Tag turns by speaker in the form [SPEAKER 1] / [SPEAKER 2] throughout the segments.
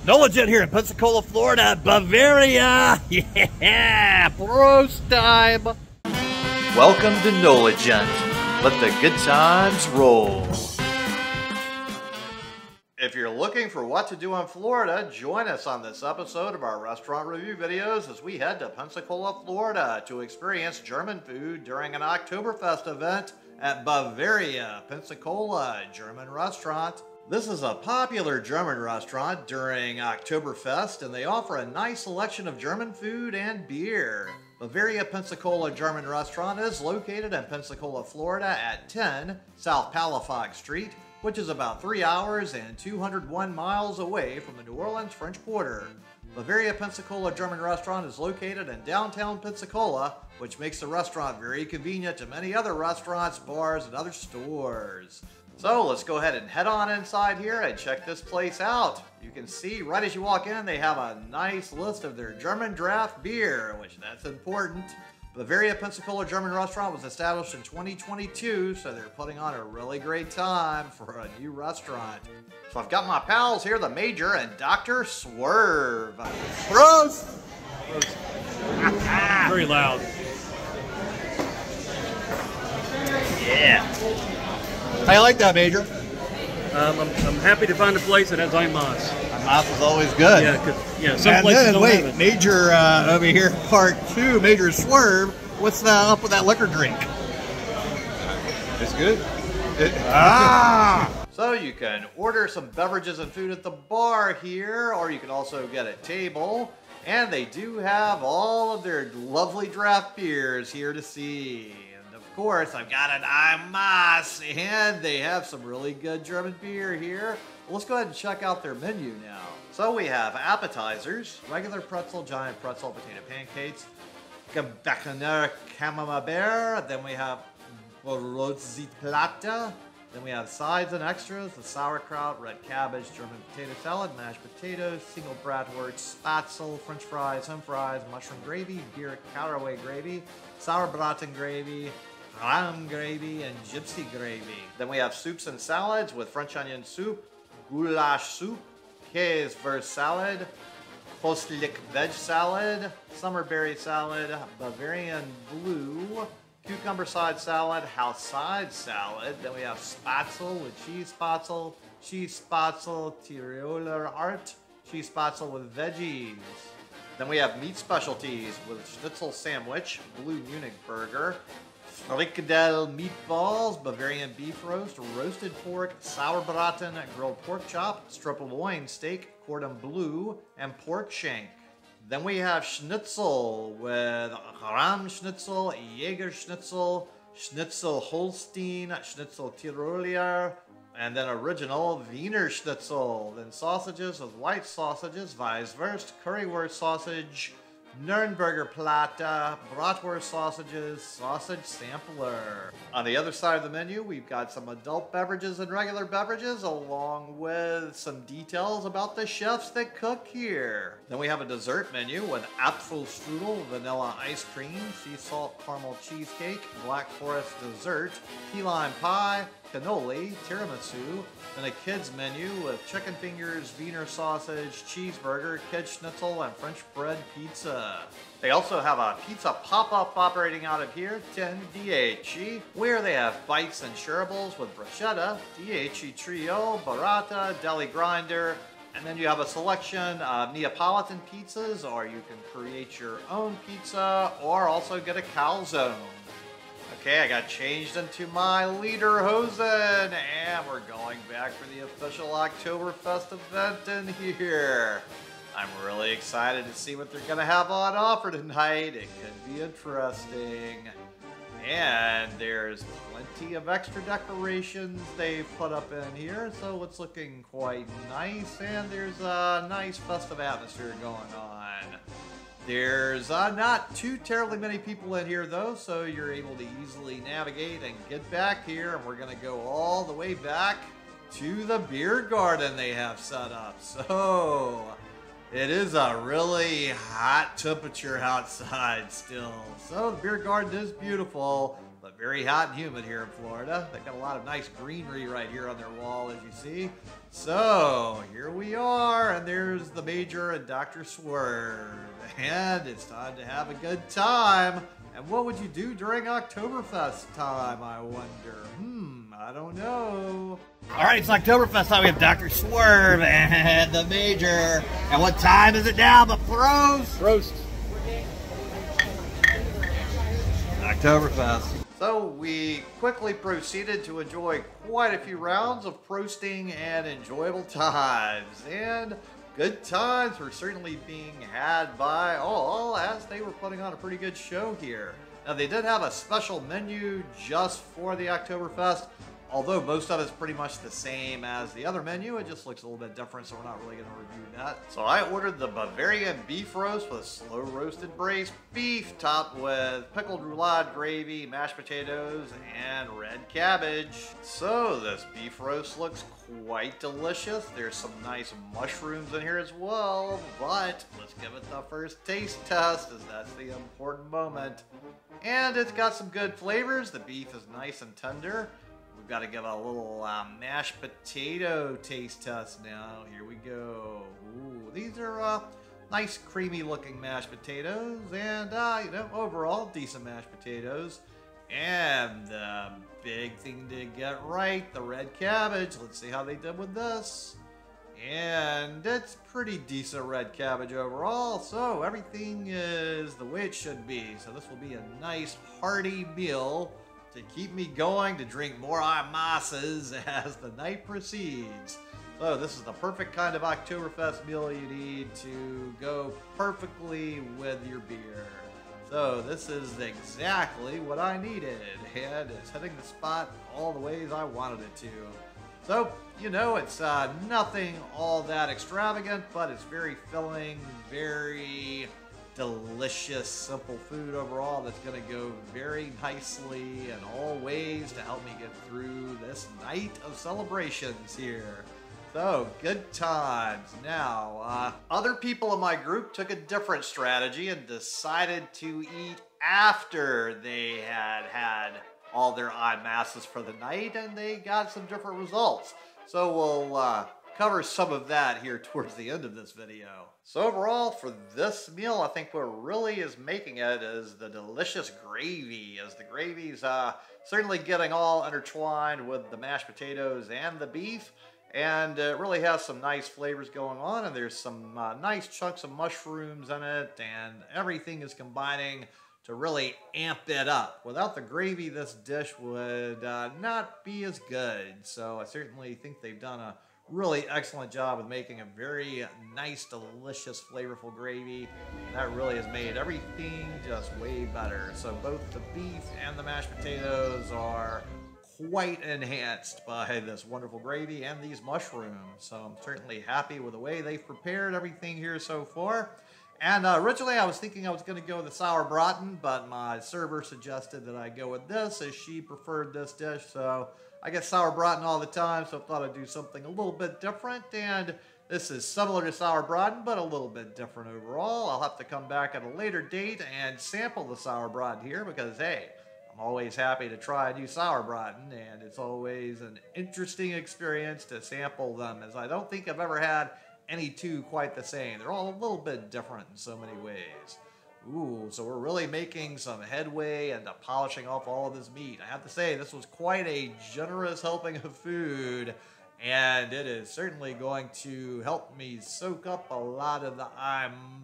[SPEAKER 1] NOLA Gent here in Pensacola, Florida, Bavaria. Yeah, Prost time.
[SPEAKER 2] Welcome to NOLA Gent. Let the good times roll. If you're looking for what to do in Florida, join us on this episode of our restaurant review videos as we head to Pensacola, Florida to experience German food during an Oktoberfest event at Bavaria Pensacola German Restaurant. This is a popular German restaurant during Oktoberfest, and they offer a nice selection of German food and beer. Bavaria Pensacola German Restaurant is located in Pensacola, Florida at 10 South Palafox Street, which is about 3 hours and 201 miles away from the New Orleans French Quarter. Bavaria Pensacola German Restaurant is located in downtown Pensacola, which makes the restaurant very convenient to many other restaurants, bars, and other stores. So let's go ahead and head on inside here and check this place out. You can see right as you walk in, they have a nice list of their German draft beer, which that's important. Bavaria Pensacola German Restaurant was established in 2022, so they're putting on a really great time for a new restaurant. So I've got my pals here, the Major and Dr. Swerve.
[SPEAKER 1] Prost!
[SPEAKER 3] Very loud.
[SPEAKER 1] Yeah. How you like that, Major?
[SPEAKER 3] I'm happy to find a place that has Imas.
[SPEAKER 1] Mouth is always good.
[SPEAKER 3] Yeah, some
[SPEAKER 1] And
[SPEAKER 3] places
[SPEAKER 1] then,
[SPEAKER 3] don't
[SPEAKER 1] wait,
[SPEAKER 3] have it.
[SPEAKER 1] Major over here, part 2, Major Swerve. What's up with that liquor drink?
[SPEAKER 4] It's good.
[SPEAKER 2] So you can order some beverages and food at the bar here, or you can also get a table. And they do have all of their lovely draft beers here to see. And of course, I've got an Imas, and they have some really good German beer here. Well, let's go ahead and check out their menu now. So we have appetizers, regular pretzel, giant pretzel, potato pancakes, Gebäckener Camembert, then we have Rotziplata, then we have sides and extras, the sauerkraut, red cabbage, German potato salad, mashed potatoes, single bratwurst, spatzel, french fries, home fries, mushroom gravy, beer caraway gravy, sauerbraten gravy, ram gravy, and gypsy gravy. Then we have soups and salads with French onion soup, goulash soup, Käsewurst salad, Kostlik veg salad, summerberry salad, Bavarian blue, cucumber side salad, house side salad. Then we have spatzel with cheese spatzel, Tiroler art, cheese spatzel with veggies. Then we have meat specialties with schnitzel sandwich, blue Munich burger, frikadelle meatballs, Bavarian beef roast, roasted pork, sauerbraten, grilled pork chop, strip loin steak, cordon bleu, and pork shank. Then we have schnitzel with Ram schnitzel, Jaeger schnitzel, schnitzel Holstein, schnitzel Tiroler, and then original Wiener schnitzel. Then sausages with white sausages, Weisswurst, currywurst sausage, Nürnberger Platte, bratwurst sausages, sausage sampler. On the other side of the menu, we've got some adult beverages and regular beverages, along with some details about the chefs that cook here. Then we have a dessert menu with Apfelstrudel, vanilla ice cream, sea salt caramel cheesecake, black forest dessert, key lime pie, cannoli, tiramisu, and a kids menu with chicken fingers, Wiener sausage, cheeseburger, kid schnitzel, and French bread pizza. They also have a pizza pop-up operating out of here, 10 DHE, where they have bites and shareables with bruschetta, DHE trio, burrata, deli grinder, and then you have a selection of Neapolitan pizzas, or you can create your own pizza, or also get a calzone. Okay, I got changed into my lederhosen, and we're going back for the official Oktoberfest event in here. I'm really excited to see what they're going to have on offer tonight. It could be interesting. And there's plenty of extra decorations they've put up in here, so it's looking quite nice, and there's a nice festive atmosphere going on. There's not too terribly many people in here though, so you're able to easily navigate and get back here, and we're going to go all the way back to the beer garden they have set up. So it is a really hot temperature outside still. So the beer garden is beautiful, but but very hot and humid here in Florida. They've got a lot of nice greenery right here on their wall, as you see. So here we are, and there's the Major and Dr. Swerve, and it's time to have a good time. And what would you do during Oktoberfest time, I wonder? I don't know.
[SPEAKER 1] All right, it's Oktoberfest time. We have Dr. Swerve and the Major. And what time is it now, but pros?
[SPEAKER 3] Roast.
[SPEAKER 1] Oktoberfest.
[SPEAKER 2] So we quickly proceeded to enjoy quite a few rounds of roasting and enjoyable times. And good times were certainly being had by all, as they were putting on a pretty good show here. Now, they did have a special menu just for the Oktoberfest, although most of it's pretty much the same as the other menu. It just looks a little bit different, so we're not really going to review that. So I ordered the Bavarian beef roast with slow roasted braised beef topped with pickled roulade gravy, mashed potatoes, and red cabbage. So this beef roast looks quite delicious. There's some nice mushrooms in here as well, but let's give it the first taste test, as that's the important moment. And it's got some good flavors. The beef is nice and tender. We've got to give a little mashed potato taste test now. Here we go. Ooh, these are nice creamy looking mashed potatoes, and you know, overall decent mashed potatoes. And the big thing to get right, the red cabbage. Let's see how they did with this. And it's pretty decent red cabbage overall, so everything is the way it should be. So this will be a nice hearty meal to keep me going, to drink more masses as the night proceeds. So this is the perfect kind of Oktoberfest meal you need to go perfectly with your beer. So this is exactly what I needed, and it's hitting the spot all the ways I wanted it to. So, you know, it's nothing all that extravagant, but it's very filling, very delicious, simple food overall that's going to go very nicely in all ways to help me get through this night of celebrations here. So, good times. Now, other people in my group took a different strategy and decided to eat after they had all their masses for the night, and they got some different results. So we'll cover some of that here towards the end of this video. So overall, for this meal, I think what really is making it is the delicious gravy, as the gravy's certainly getting all intertwined with the mashed potatoes and the beef, and it really has some nice flavors going on, and there's some nice chunks of mushrooms in it, and everything is combining to really amp it up. Without the gravy, this dish would not be as good. So I certainly think they've done a really excellent job of making a very nice, delicious, flavorful gravy. And that really has made everything just way better. So both the beef and the mashed potatoes are quite enhanced by this wonderful gravy and these mushrooms. So I'm certainly happy with the way they've prepared everything here so far. And originally I was thinking I was going to go with the sauerbraten, but my server suggested that I go with this, as she preferred this dish. So I get sauerbraten all the time, so I thought I'd do something a little bit different. And this is similar to sauerbraten, but a little bit different overall. I'll have to come back at a later date and sample the sauerbraten here, because hey, I'm always happy to try a new sauerbraten, and it's always an interesting experience to sample them, as I don't think I've ever had any two quite the same. They're all a little bit different in so many ways. Ooh, so we're really making some headway into polishing off all of this meat. I have to say, this was quite a generous helping of food, and it is certainly going to help me soak up a lot of the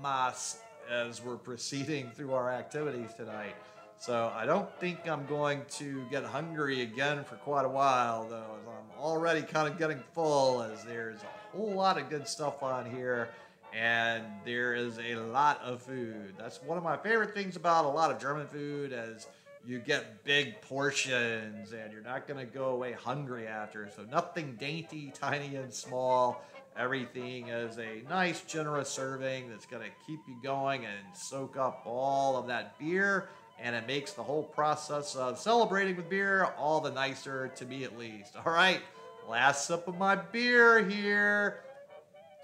[SPEAKER 2] mas as we're proceeding through our activities tonight. So I don't think I'm going to get hungry again for quite a while, though, as I'm already kind of getting full, as there's a whole lot of good stuff on here, and there is a lot of food. That's one of my favorite things about a lot of German food, is you get big portions, and you're not going to go away hungry after. So nothing dainty, tiny, and small. Everything is a nice, generous serving that's going to keep you going and soak up all of that beer, and it makes the whole process of celebrating with beer all the nicer, to me at least. All right, last sip of my beer here.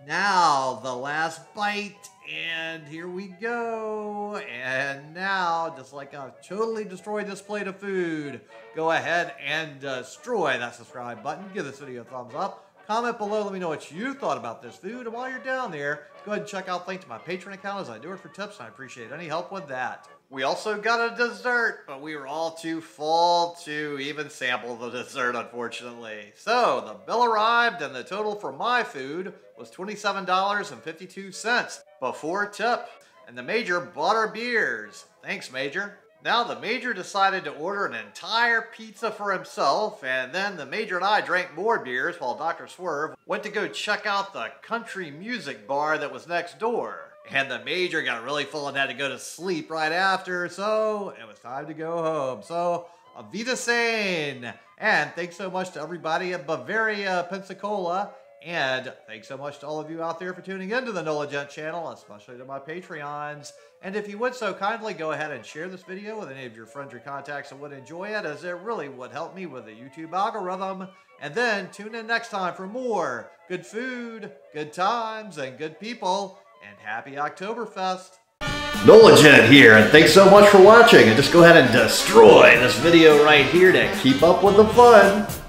[SPEAKER 2] Now, the last bite, and here we go. And now, just like I've totally destroyed this plate of food, go ahead and destroy that subscribe button. Give this video a thumbs up. Comment below, let me know what you thought about this food. And while you're down there, go ahead and check out the link to my Patreon account as I do it for tips, and I appreciate any help with that. We also got a dessert, but we were all too full to even sample the dessert, unfortunately. So, the bill arrived, and the total for my food was $27.52 before tip. And the Major bought our beers. Thanks, Major. Now, the Major decided to order an entire pizza for himself, and then the Major and I drank more beers while Dr. Swerve went to go check out the country music bar that was next door. And the Major got really full and had to go to sleep right after, so it was time to go home. So, auf Wiedersehen! And thanks so much to everybody at Bavaria Pensacola, and thanks so much to all of you out there for tuning into the NOLA Gent Channel, especially to my Patreons. And if you would so kindly, go ahead and share this video with any of your friends or contacts that would enjoy it, as it really would help me with the YouTube algorithm. And then tune in next time for more good food, good times, and good people. And happy Oktoberfest. NOLA Gent here, and thanks so much for watching. And just go ahead and destroy this video right here to keep up with the fun.